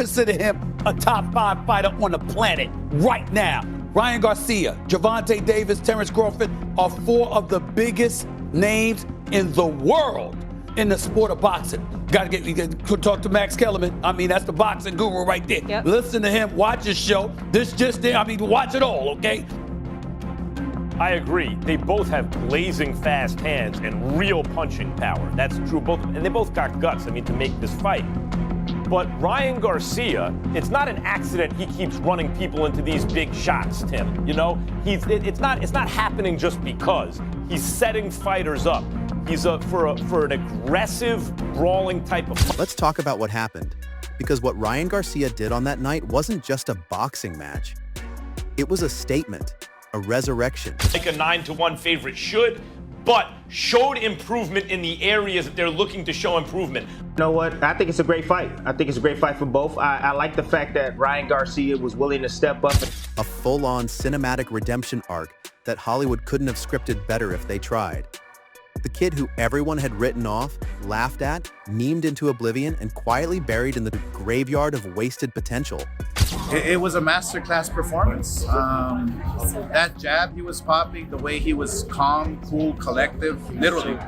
consider him a top 5 fighter on the planet right now. Ryan Garcia, Gervonta Davis, Terrence Crawford are 4 of the biggest names in the world in the sport of boxing. Got to talk to Max Kellerman. I mean, that's the boxing guru right there. Yep. Listen to him, watch his show. This just there. I mean, watch it all, okay? I agree. They both have blazing fast hands and real punching power. That's true, both, and they both got guts, I mean, to make this fight. But Ryan Garcia, it's not an accident he keeps running people into these big shots, Tim. You know, it's not happening just because. He's setting fighters up. He's for an aggressive, brawling type of fight. Let's talk about what happened, because what Ryan Garcia did on that night wasn't just a boxing match. It was a statement, a resurrection. Like a 9-1 favorite should, but showed improvement in the areas that they're looking to show improvement. You know what? I think it's a great fight. I think it's a great fight for both. I like the fact that Ryan Garcia was willing to step up. A full-on cinematic redemption arc that Hollywood couldn't have scripted better if they tried. The kid who everyone had written off, laughed at, memed into oblivion, and quietly buried in the graveyard of wasted potential. It was a masterclass performance. That jab he was popping, the way he was calm, cool, collective, literally.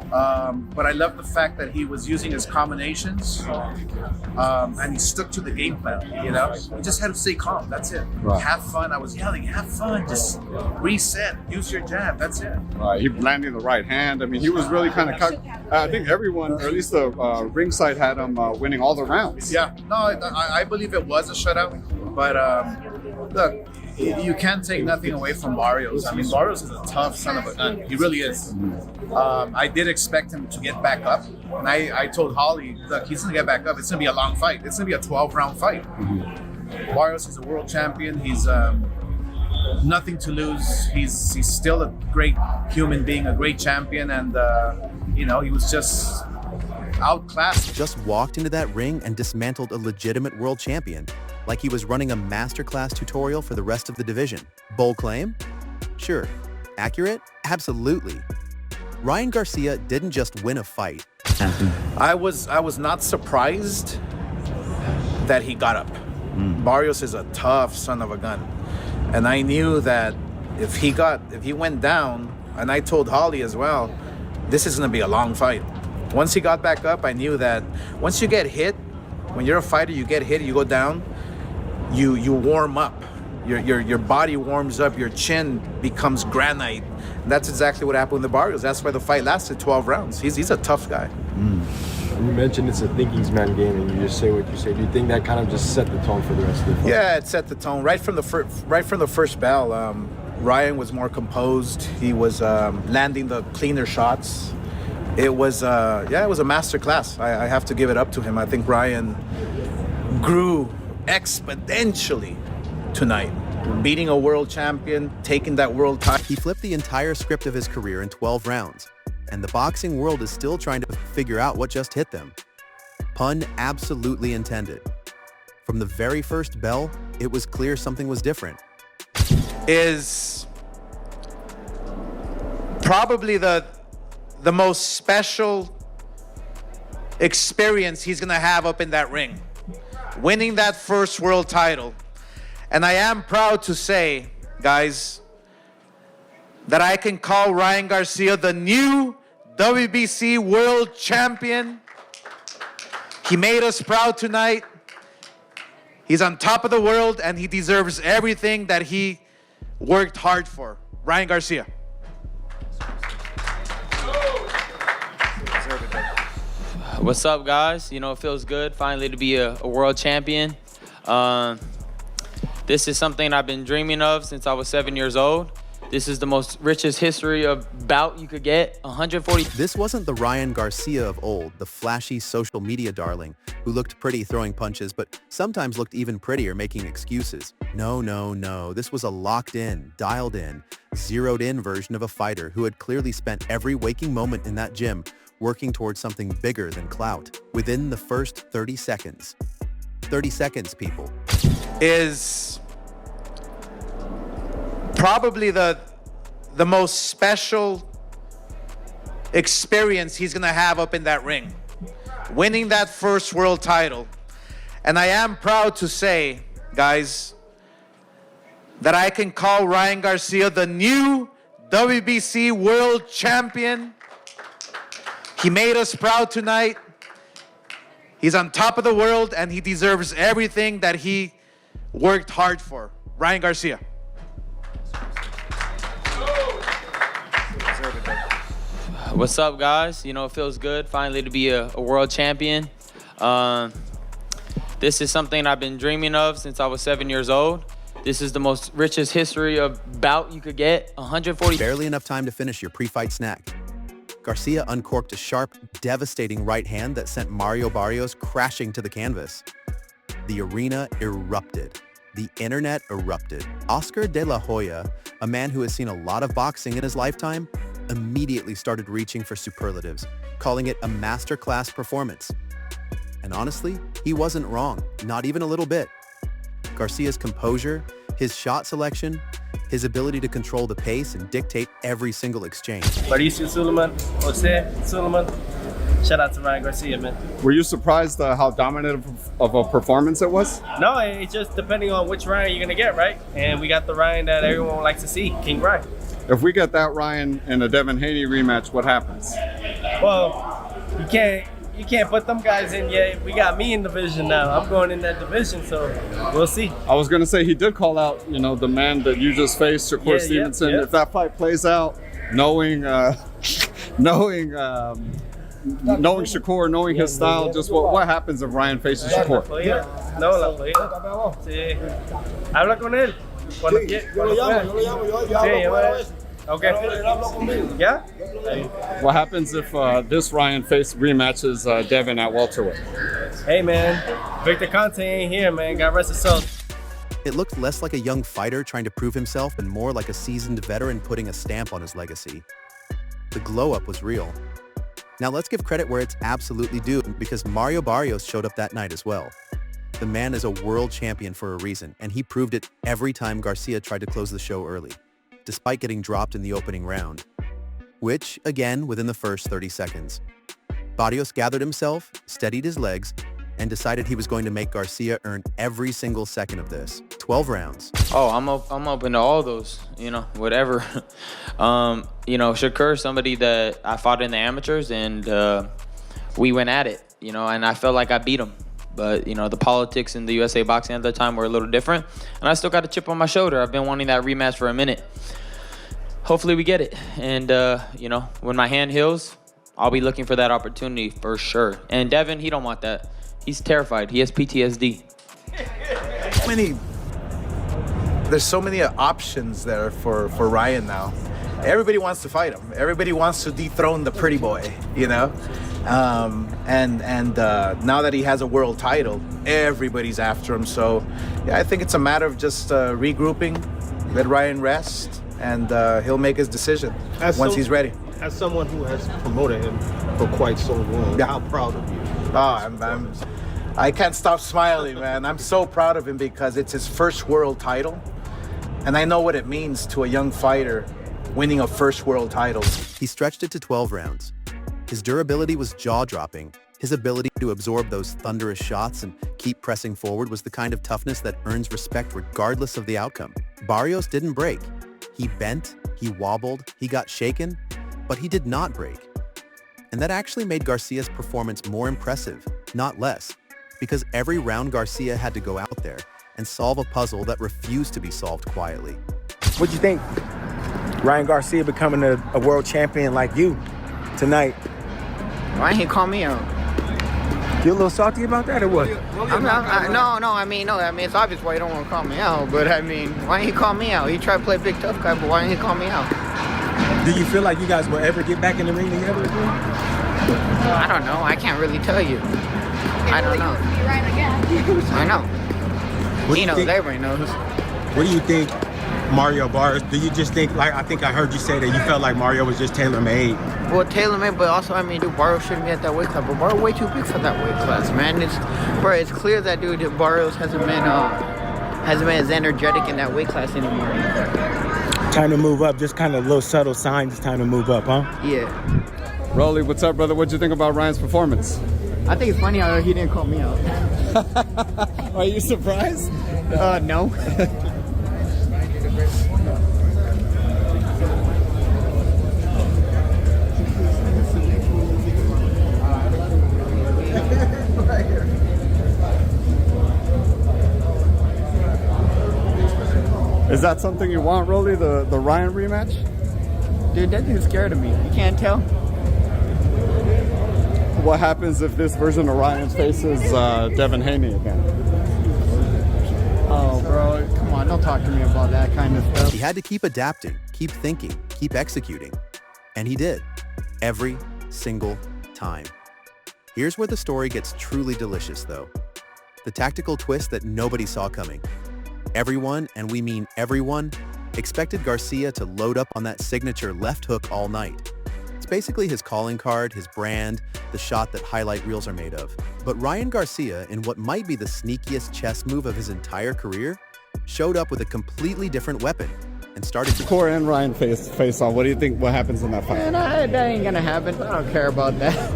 But I love the fact that he was using his combinations and he stuck to the game plan, you know? He just had to stay calm, that's it. Right. Have fun. I was yelling, have fun, just reset, use your jab, that's it. He landed the right hand. I mean, he was really kind of, I think everyone, or at least the ringside had him winning all the rounds. Yeah, no, I believe it was a shutout, but look, you can't take nothing away from Barrios. I mean, Barrios is a tough son of a gun. He really is. I did expect him to get back up. And I told Holly, look, he's going to get back up. It's going to be a long fight. It's going to be a 12-round fight. Barrios is a world champion. He's nothing to lose. He's still a great human being, a great champion. And, you know, he was just outclassed. Just walked into that ring and dismantled a legitimate world champion, like he was running a masterclass tutorial for the rest of the division. Bold claim? Sure. Accurate? Absolutely. Ryan Garcia didn't just win a fight. I was not surprised that he got up. Barrios is a tough son of a gun. And I knew that if he went down, and I told Holly as well, this is gonna be a long fight. Once he got back up, I knew that once you get hit, when you're a fighter, you get hit, you go down, you warm up. Your body warms up, your chin becomes granite. And that's exactly what happened with the Barrios. That's why the fight lasted 12 rounds. He's a tough guy. You mentioned it's a thinking man's game, and you just say what you say. Do you think that kind of just set the tone for the rest of the fight? Yeah, it set the tone right from the first bell. Ryan was more composed. He was landing the cleaner shots. It was a master class. I have to give it up to him. I think Ryan grew exponentially tonight, beating a world champion, taking that world title. He flipped the entire script of his career in 12 rounds, and the boxing world is still trying to figure out what just hit them. Pun absolutely intended. From the very first bell, it was clear something was different. Is probably the most special experience he's gonna have up in that ring, winning that first world title. And I am proud to say, guys, that I can call Ryan Garcia the new WBC world champion. He made us proud tonight. He's on top of the world, and he deserves everything that he worked hard for. Ryan Garcia. What's up, guys? You know, it feels good finally to be a world champion. This is something I've been dreaming of since I was 7 years old. This is the most richest history of bout you could get, 140. This wasn't the Ryan Garcia of old, the flashy social media darling who looked pretty throwing punches, but sometimes looked even prettier making excuses. No, no, no. This was a locked-in, dialed-in, zeroed-in version of a fighter who had clearly spent every waking moment in that gym working towards something bigger than clout within the first 30 seconds. 30 seconds, people. Is probably the most special experience he's gonna have up in that ring, winning that first world title. And I am proud to say, guys, that I can call Ryan Garcia the new WBC World Champion. He made us proud tonight. He's on top of the world, and he deserves everything that he worked hard for. Ryan Garcia. What's up, guys? You know, it feels good finally to be a world champion. This is something I've been dreaming of since I was 7 years old. This is the most richest history of bout you could get. 140. Barely enough time to finish your pre-fight snack. Garcia uncorked a sharp, devastating right hand that sent Mario Barrios crashing to the canvas. The arena erupted. The internet erupted. Oscar de la Hoya, a man who has seen a lot of boxing in his lifetime, immediately started reaching for superlatives, calling it a masterclass performance. And honestly, he wasn't wrong, not even a little bit. Garcia's composure, his shot selection, his ability to control the pace and dictate every single exchange. Mauricio Suleiman, Jose Suleiman. Shout out to Ryan Garcia, man. Were you surprised how dominant of a performance it was? No, it's just depending on which Ryan you're gonna get, right? And we got the Ryan that everyone likes to see, King Ryan. If we get that Ryan in a Devin Haney rematch, what happens? Well, you can't put them guys in yet. We got me in division now. I'm going in that division, so we'll see. I was going to say, he did call out, you know, the man that you just faced, Shakur Stevenson. Yeah. If that fight plays out, knowing Shakur, knowing his style, just what happens if Ryan faces Shakur? No, la podía. Sí. Habla con él. Cuando quiera. Okay. Yeah? What happens if this Ryan rematches Devin at welterweight? Hey, man. Victor Conte ain't here, man. God rest his soul. It looked less like a young fighter trying to prove himself and more like a seasoned veteran putting a stamp on his legacy. The glow-up was real. Now let's give credit where it's absolutely due, because Mario Barrios showed up that night as well. The man is a world champion for a reason, and he proved it every time Garcia tried to close the show early, despite getting dropped in the opening round, which, again, within the first 30 seconds. Barrios gathered himself, steadied his legs, and decided he was going to make Garcia earn every single second of this. 12 rounds. Oh, I'm open to all those, you know, whatever. You know, Shakur, somebody that I fought in the amateurs, and we went at it, you know, and I felt like I beat him. But, you know, the politics in the USA boxing at the time were a little different, and I still got a chip on my shoulder. I've been wanting that rematch for a minute. Hopefully we get it. And, you know, when my hand heals, I'll be looking for that opportunity for sure. And Devin, he don't want that. He's terrified. He has PTSD. There's so many options there for Ryan now. Everybody wants to fight him. Everybody wants to dethrone the pretty boy, you know? And now that he has a world title, everybody's after him. So yeah, I think it's a matter of just regrouping, let Ryan rest, and he'll make his decision once he's ready. As someone who has promoted him for quite so long, how proud of you? Oh, I can't stop smiling, man. I'm so proud of him because it's his first world title. And I know what it means to a young fighter winning a first world title. He stretched it to 12 rounds. His durability was jaw-dropping. His ability to absorb those thunderous shots and keep pressing forward was the kind of toughness that earns respect regardless of the outcome. Barrios didn't break. He bent, he wobbled, he got shaken, but he did not break. And that actually made Garcia's performance more impressive, not less, because every round Garcia had to go out there and solve a puzzle that refused to be solved quietly. What'd you think? Ryan Garcia becoming a world champion like you tonight. Why didn't he call me out? You a little salty about that or what? I mean, it's obvious why you don't want to call me out, but I mean, why didn't he call me out? He tried to play big tough guy, but why didn't he call me out? Do you feel like you guys will ever get back in the ring together again? I don't know. I can't really tell you. I don't know. I know. He knows, everybody knows. What do you think, Mario Barrios? Do you just think, like, I think I heard you say that you felt like Mario was just tailor-made? Well, tailor-made, but also, I mean, dude, Barrios shouldn't be at that weight class. But Barrios way too big for that weight class, man. It's clear that, dude, Barrios hasn't been as energetic in that weight class anymore. Time to move up, just kind of little subtle signs. It's time to move up, huh? Yeah. Rolly, what's up, brother? What'd you think about Ryan's performance? I think it's funny how he didn't call me out. Are you surprised? No. Is that something you want, Rolly, the Ryan rematch? Dude, that dude's scared of me. You can't tell. What happens if this version of Ryan faces Devin Haney again? Oh, bro, come on, don't talk to me about that kind of stuff. He had to keep adapting, keep thinking, keep executing. And he did. Every single time. Here's where the story gets truly delicious, though. The tactical twist that nobody saw coming. Everyone, and we mean everyone, expected Garcia to load up on that signature left hook all night. It's basically his calling card, his brand, the shot that highlight reels are made of. But Ryan Garcia, in what might be the sneakiest chess move of his entire career, showed up with a completely different weapon and started to... Shakur and Ryan face off. What do you think what happens in that fight? Man, that ain't gonna happen. I don't care about that.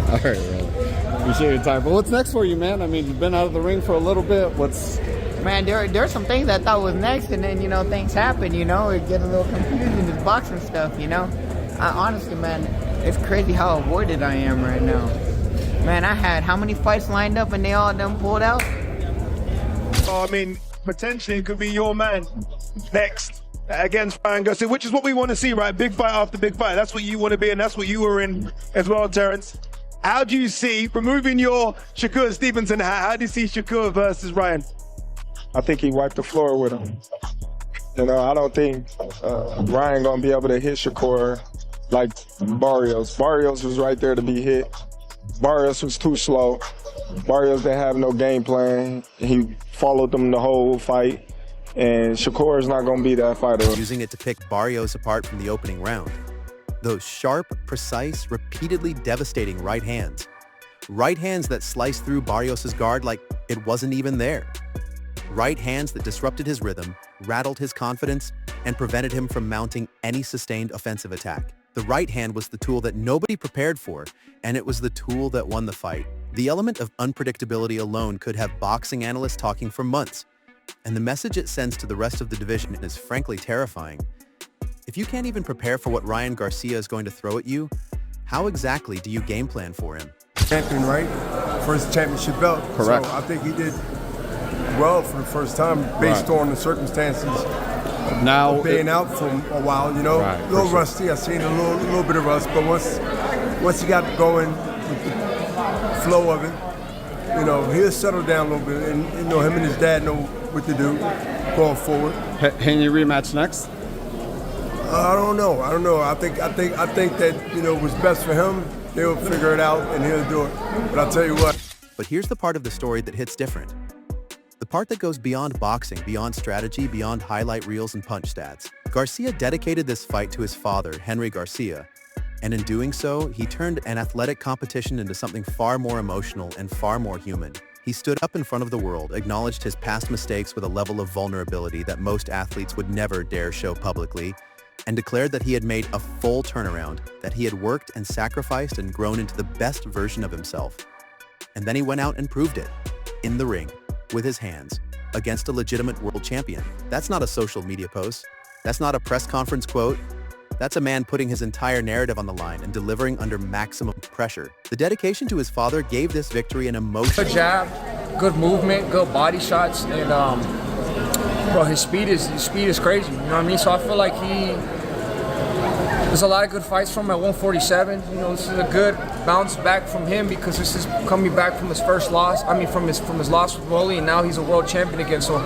All right, man. Appreciate your time. But what's next for you, man? I mean, you've been out of the ring for a little bit. Man, there's some things I thought was next, and then, things happen, it get a little confusing, this boxing stuff, honestly, man, it's crazy how avoided I am right now. Man, I had how many fights lined up, and they all done pulled out? Oh, I mean, potentially it could be your man next against Ryan Garcia, which is what we want to see, right? Big fight after big fight. That's what you want to be, and that's what you were in as well, Terrence. How do you see, removing your Shakur Stevenson, how do you see Shakur versus Ryan? I think he wiped the floor with him. I don't think Ryan gonna be able to hit Shakur like Barrios. Barrios was right there to be hit. Barrios was too slow. Barrios didn't have no game plan. He followed them the whole fight. And Shakur is not gonna be that fighter. Using it to pick Barrios apart from the opening round. Those sharp, precise, repeatedly devastating right hands. Right hands that sliced through Barrios' guard like it wasn't even there. Right hands that disrupted his rhythm, rattled his confidence, and prevented him from mounting any sustained offensive attack. The right hand was the tool that nobody prepared for, and it was the tool that won the fight. The element of unpredictability alone could have boxing analysts talking for months, and the message it sends to the rest of the division is frankly terrifying. If you can't even prepare for what Ryan Garcia is going to throw at you, how exactly do you game plan for him? Champion, right? First championship belt. Correct. So I think he did well for the first time based on the circumstances now of being out for a while, Right, a little rusty. I've seen a little bit of rust, but once he got going with the flow of it, he'll settle down a little bit, and him and his dad know what to do going forward. Haney rematch next? I don't know. I think that what's best for him, they'll figure it out and he'll do it. But I'll tell you what. But here's the part of the story that hits different. The part that goes beyond boxing, beyond strategy, beyond highlight reels and punch stats. Garcia dedicated this fight to his father, Henry Garcia, and in doing so, he turned an athletic competition into something far more emotional and far more human. He stood up in front of the world, acknowledged his past mistakes with a level of vulnerability that most athletes would never dare show publicly, and declared that he had made a full turnaround, that he had worked and sacrificed and grown into the best version of himself. And then he went out and proved it, in the ring, with his hands, against a legitimate world champion. That's not a social media post. That's not a press conference quote. That's a man putting his entire narrative on the line and delivering under maximum pressure. The dedication to his father gave this victory an emotional... Good jab, good movement, good body shots, and bro, his speed is crazy. You know what I mean? So I feel like there's a lot of good fights from him at 147. This is a good bounce back from him because this is coming back from his first loss. I mean, from his loss with Rolly, and now he's a world champion again. So,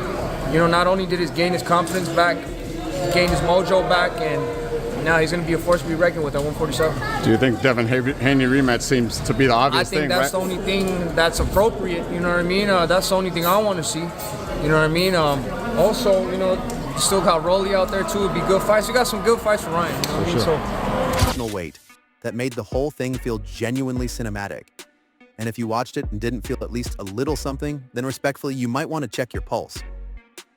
not only did he gain his confidence back, gain his mojo back, and now he's going to be a force to be reckoned with at 147. Do you think Devin Haney rematch seems to be the obvious thing? I think that's right? the only thing that's appropriate. You know what I mean? That's the only thing I want to see. You know what I mean? Also, still got Rolly out there too. It'd be good fights. We got some good fights for Ryan. You know what I mean? So, emotional weight that made the whole thing feel genuinely cinematic. And if you watched it and didn't feel at least a little something, then respectfully, you might want to check your pulse.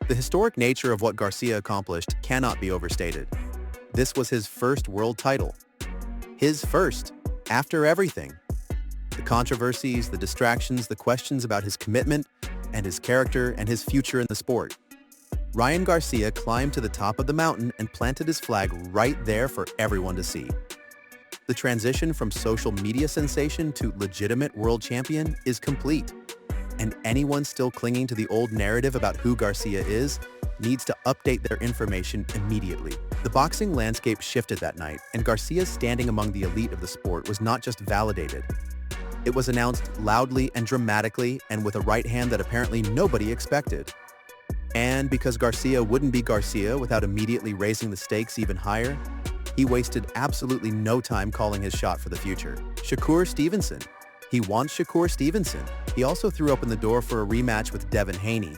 The historic nature of what Garcia accomplished cannot be overstated. This was his first world title. His first, after everything. The controversies, the distractions, the questions about his commitment and his character and his future in the sport. Ryan Garcia climbed to the top of the mountain and planted his flag right there for everyone to see. The transition from social media sensation to legitimate world champion is complete, and anyone still clinging to the old narrative about who Garcia is needs to update their information immediately. The boxing landscape shifted that night, and Garcia's standing among the elite of the sport was not just validated. It was announced loudly and dramatically, and with a right hand that apparently nobody expected. And because Garcia wouldn't be Garcia without immediately raising the stakes even higher, he wasted absolutely no time calling his shot for the future. Shakur Stevenson. He wants Shakur Stevenson. He also threw open the door for a rematch with Devin Haney,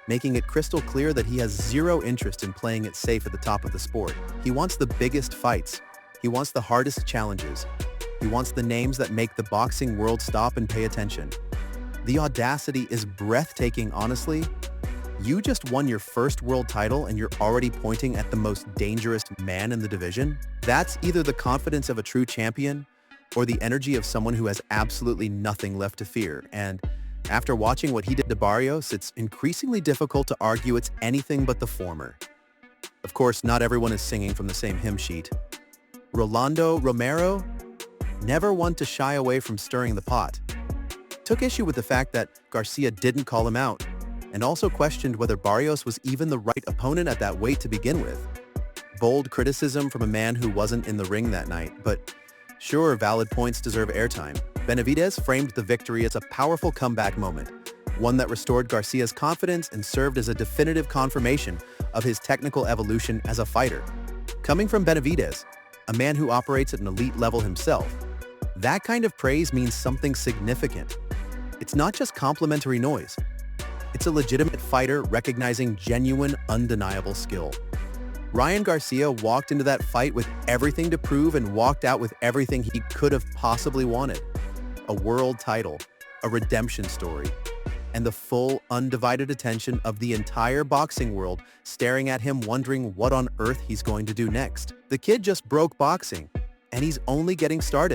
making it crystal clear that he has zero interest in playing it safe at the top of the sport. He wants the biggest fights. He wants the hardest challenges. He wants the names that make the boxing world stop and pay attention. The audacity is breathtaking, honestly. You just won your first world title and you're already pointing at the most dangerous man in the division? That's either the confidence of a true champion or the energy of someone who has absolutely nothing left to fear. And after watching what he did to Barrios, it's increasingly difficult to argue it's anything but the former. Of course, not everyone is singing from the same hymn sheet. Rolando Romero, never one to shy away from stirring the pot, took issue with the fact that Garcia didn't call him out, and also questioned whether Barrios was even the right opponent at that weight to begin with. Bold criticism from a man who wasn't in the ring that night, but sure, valid points deserve airtime. Benavidez framed the victory as a powerful comeback moment, one that restored Garcia's confidence and served as a definitive confirmation of his technical evolution as a fighter. Coming from Benavidez, a man who operates at an elite level himself, that kind of praise means something significant. It's not just complimentary noise. It's a legitimate fighter recognizing genuine, undeniable skill. Ryan Garcia walked into that fight with everything to prove and walked out with everything he could have possibly wanted. A world title, a redemption story, and the full, undivided attention of the entire boxing world staring at him wondering what on earth he's going to do next. The kid just broke boxing, and he's only getting started.